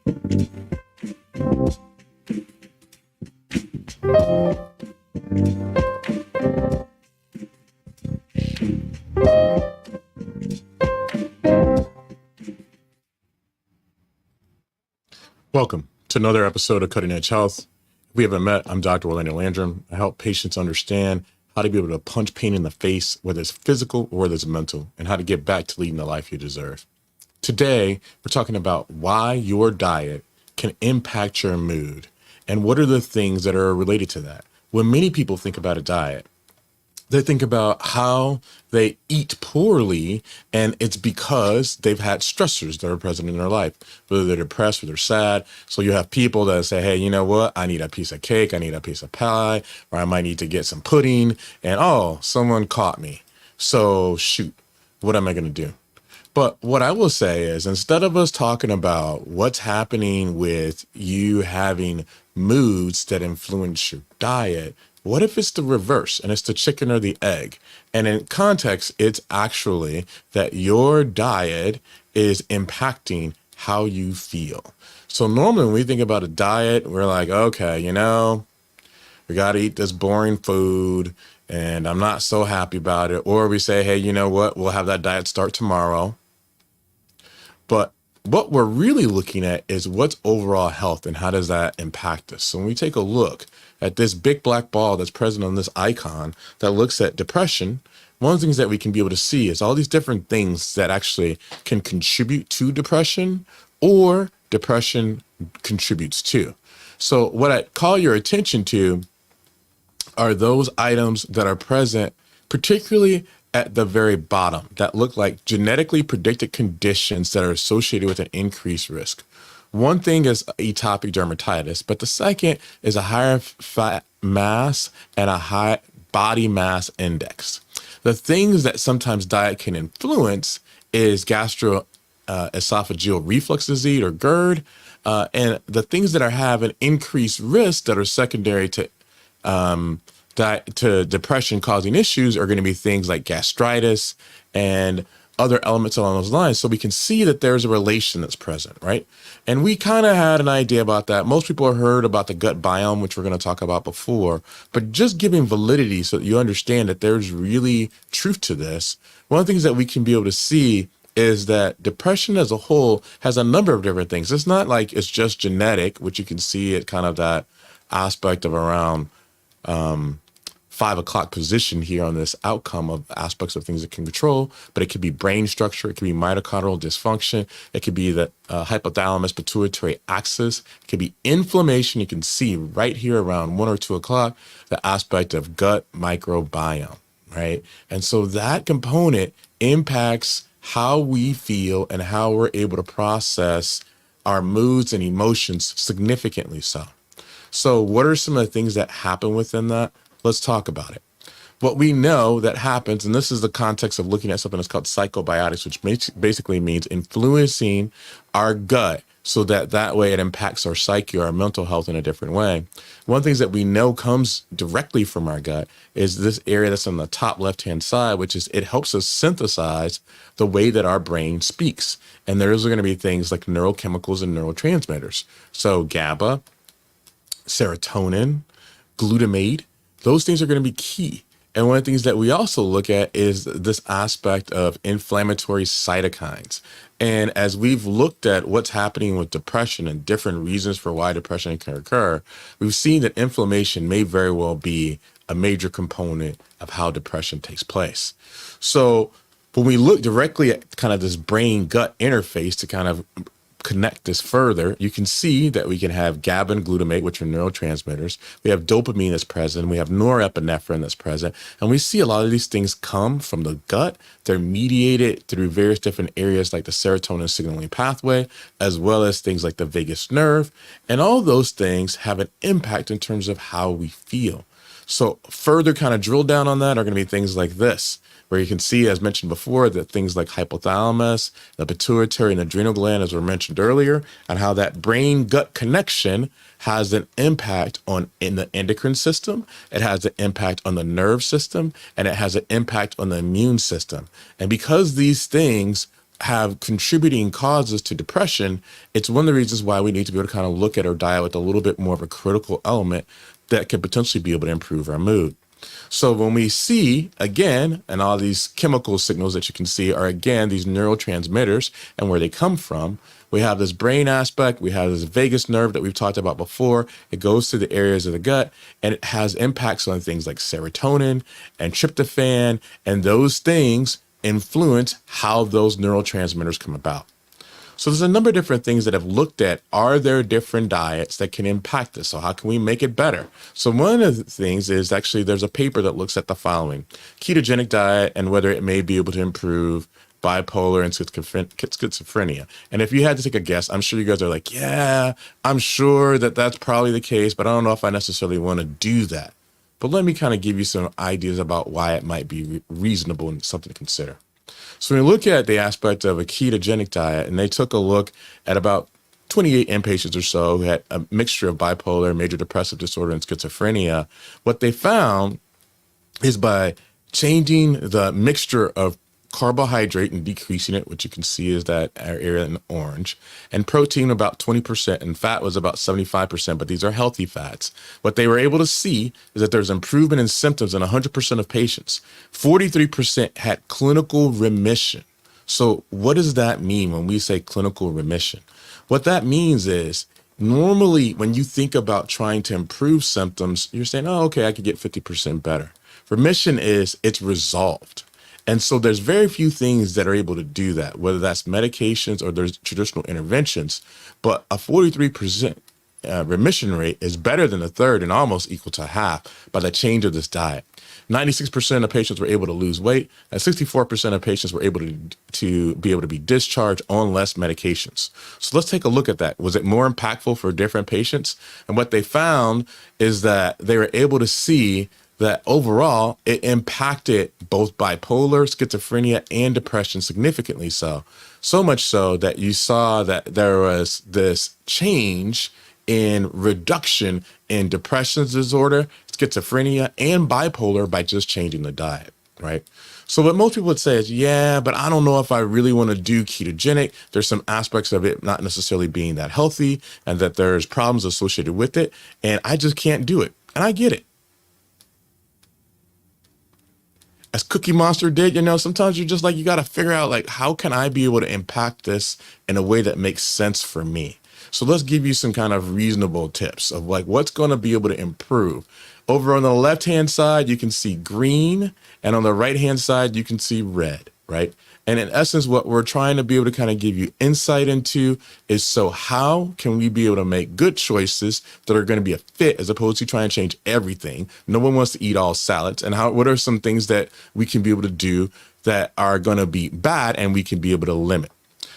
Welcome to another episode of Cutting Edge Health. If we haven't met, I'm Dr. Orlando Landrum. I help patients understand how to be able to punch pain in the face, whether it's physical or whether it's mental, and how to get back to leading the life you deserve. Today, we're talking about why your diet can impact your mood and what are the things that are related to that. When many people think about a diet, they think about how they eat poorly, and it's because they've had stressors that are present in their life, whether they're depressed or they're sad. So you have people that say, hey, you know what? I need a piece of cake, I need a piece of pie, or I might need to get some pudding, and oh, someone caught me. So shoot, what am I going to do? But what I will say is, instead of us talking about what's happening with you having moods that influence your diet, what if it's the reverse and it's the chicken or the egg? And in context, it's actually that your diet is impacting how you feel. So normally when we think about a diet, we're like, okay, we got to eat this boring food and I'm not so happy about it. Or we say, hey, you know what? We'll have that diet start tomorrow. But what we're really looking at is what's overall health and how does that impact us? So when we take a look at this big black ball that's present on this icon that looks at depression, one of the things that we can be able to see is all these different things that actually can contribute to depression or depression contributes to. So what I call your attention to are those items that are present, particularly at the very bottom, that look like genetically predicted conditions that are associated with an increased risk. One thing is atopic dermatitis, but the second is a higher fat mass and a high body mass index. The things that sometimes diet can influence is gastroesophageal reflux disease or GERD, and the things that have an increased risk that are secondary to depression causing issues are going to be things like gastritis and other elements along those lines. So we can see that there's a relation that's present, right? And we kind of had an idea about that. Most people have heard about the gut biome, which we're going to talk about before, but just giving validity so that you understand that there's really truth to this. One of the things that we can be able to see is that depression as a whole has a number of different things. It's not like it's just genetic, which you can see at kind of that aspect of around 5 o'clock position here on this outcome of aspects of things that can control, but it could be brain structure, it could be mitochondrial dysfunction, it could be the hypothalamus pituitary axis, it could be inflammation. You can see right here around 1 or 2 o'clock, the aspect of gut microbiome, right? And so that component impacts how we feel and how we're able to process our moods and emotions significantly so. So what are some of the things that happen within that? Let's talk about it. What we know that happens, and this is the context of looking at something that's called psychobiotics, which basically means influencing our gut so that way it impacts our psyche or our mental health in a different way. One of the things that we know comes directly from our gut is this area that's on the top left-hand side, which is it helps us synthesize the way that our brain speaks. And those are going to be things like neurochemicals and neurotransmitters. So GABA, serotonin, glutamate, those things are going to be key. And one of the things that we also look at is this aspect of inflammatory cytokines. And as we've looked at what's happening with depression and different reasons for why depression can occur, we've seen that inflammation may very well be a major component of how depression takes place. So when we look directly at kind of this brain-gut interface to kind of connect this further, you can see that we can have GABA and glutamate, which are neurotransmitters. We have dopamine that's present. We have norepinephrine that's present. And we see a lot of these things come from the gut. They're mediated through various different areas like the serotonin signaling pathway, as well as things like the vagus nerve. And all those things have an impact in terms of how we feel. So further kind of drill down on that are going to be things like this, where you can see, as mentioned before, that things like hypothalamus, the pituitary and adrenal gland, as were mentioned earlier, and how that brain-gut connection has an impact in the endocrine system, it has an impact on the nerve system, and it has an impact on the immune system. And because these things have contributing causes to depression, it's one of the reasons why we need to be able to kind of look at our diet with a little bit more of a critical element that could potentially be able to improve our mood. So when we see, again, and all these chemical signals that you can see are, again, these neurotransmitters and where they come from, we have this brain aspect, we have this vagus nerve that we've talked about before. It goes to the areas of the gut, and it has impacts on things like serotonin and tryptophan, and those things influence how those neurotransmitters come about. So there's a number of different things that have looked at, are there different diets that can impact this? So how can we make it better? So one of the things is actually there's a paper that looks at the following: ketogenic diet and whether it may be able to improve bipolar and schizophrenia. And if you had to take a guess, I'm sure you guys are like, yeah, I'm sure that that's probably the case, but I don't know if I necessarily want to do that. But let me kind of give you some ideas about why it might be reasonable and something to consider. So when we look at the aspect of a ketogenic diet, and they took a look at about 28 inpatients or so who had a mixture of bipolar, major depressive disorder, and schizophrenia, what they found is by changing the mixture of carbohydrate and decreasing it, which you can see is that area in orange, and protein about 20%, and fat was about 75%, but these are healthy fats. What they were able to see is that there's improvement in symptoms in 100% of patients. 43% had clinical remission. So what does that mean when we say clinical remission? What that means is normally when you think about trying to improve symptoms, you're saying, oh, okay, I could get 50% better. Remission is it's resolved. And so there's very few things that are able to do that, whether that's medications or there's traditional interventions. But a 43% remission rate is better than a third and almost equal to half by the change of this diet. 96% of patients were able to lose weight, and 64% of patients were able to be discharged on less medications. So let's take a look at that. Was it more impactful for different patients? And what they found is that they were able to see that overall it impacted both bipolar, schizophrenia, and depression significantly so. So much so that you saw that there was this change in reduction in depression disorder, schizophrenia, and bipolar by just changing the diet, right? So what most people would say is, yeah, but I don't know if I really want to do ketogenic. There's some aspects of it not necessarily being that healthy and that there's problems associated with it, and I just can't do it. And I get it. As Cookie Monster did, sometimes you're just like, you got to figure out, like, how can I be able to impact this in a way that makes sense for me? So let's give you some kind of reasonable tips of like what's going to be able to improve. Over on the left-hand side, you can see green, and on the right-hand side, you can see red, right? And in essence, what we're trying to be able to kind of give you insight into is, so how can we be able to make good choices that are going to be a fit as opposed to trying to change everything? No one wants to eat all salads. And what are some things that we can be able to do that are going to be bad and we can be able to limit?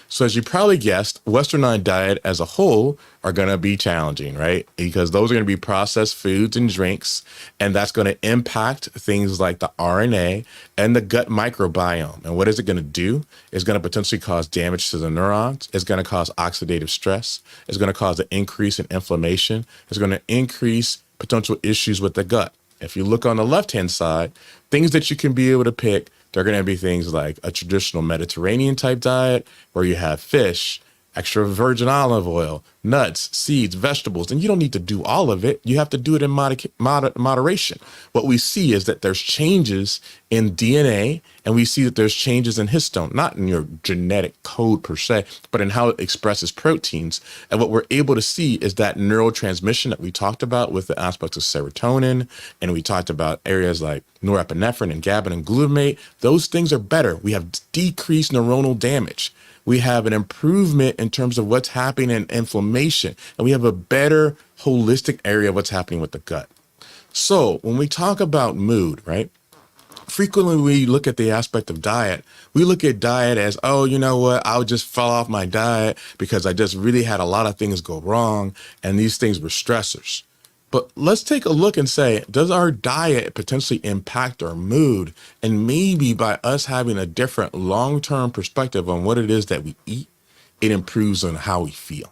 So as you probably guessed, Westernized diet as a whole are going to be challenging, right? Because those are going to be processed foods and drinks, and that's going to impact things like the RNA and the gut microbiome. And what is it going to do? It's going to potentially cause damage to the neurons. It's going to cause oxidative stress. It's going to cause an increase in inflammation. It's going to increase potential issues with the gut. If you look on the left-hand side, things that you can be able to pick, they're going to be things like a traditional Mediterranean type diet where you have fish, extra virgin olive oil, nuts, seeds, vegetables, and you don't need to do all of it. You have to do it in moderation. What we see is that there's changes in DNA, and we see that there's changes in histone, not in your genetic code per se, but in how it expresses proteins. And what we're able to see is that neurotransmission that we talked about with the aspects of serotonin, and we talked about areas like norepinephrine and GABA and glutamate. Those things are better. We have decreased neuronal damage. We have an improvement in terms of what's happening in inflammation, and we have a better holistic area of what's happening with the gut. So when we talk about mood, right? Frequently we look at the aspect of diet. We look at diet as, oh, you know what? I just fell off my diet because I just really had a lot of things go wrong, and these things were stressors. But let's take a look and say, does our diet potentially impact our mood? And maybe by us having a different long-term perspective on what it is that we eat, it improves on how we feel.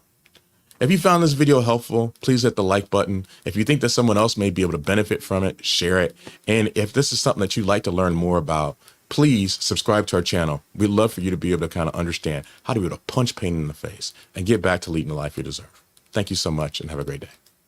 If you found this video helpful, please hit the like button. If you think that someone else may be able to benefit from it, share it. And if this is something that you'd like to learn more about, please subscribe to our channel. We'd love for you to be able to kind of understand how to be able to punch pain in the face and get back to leading the life you deserve. Thank you so much and have a great day.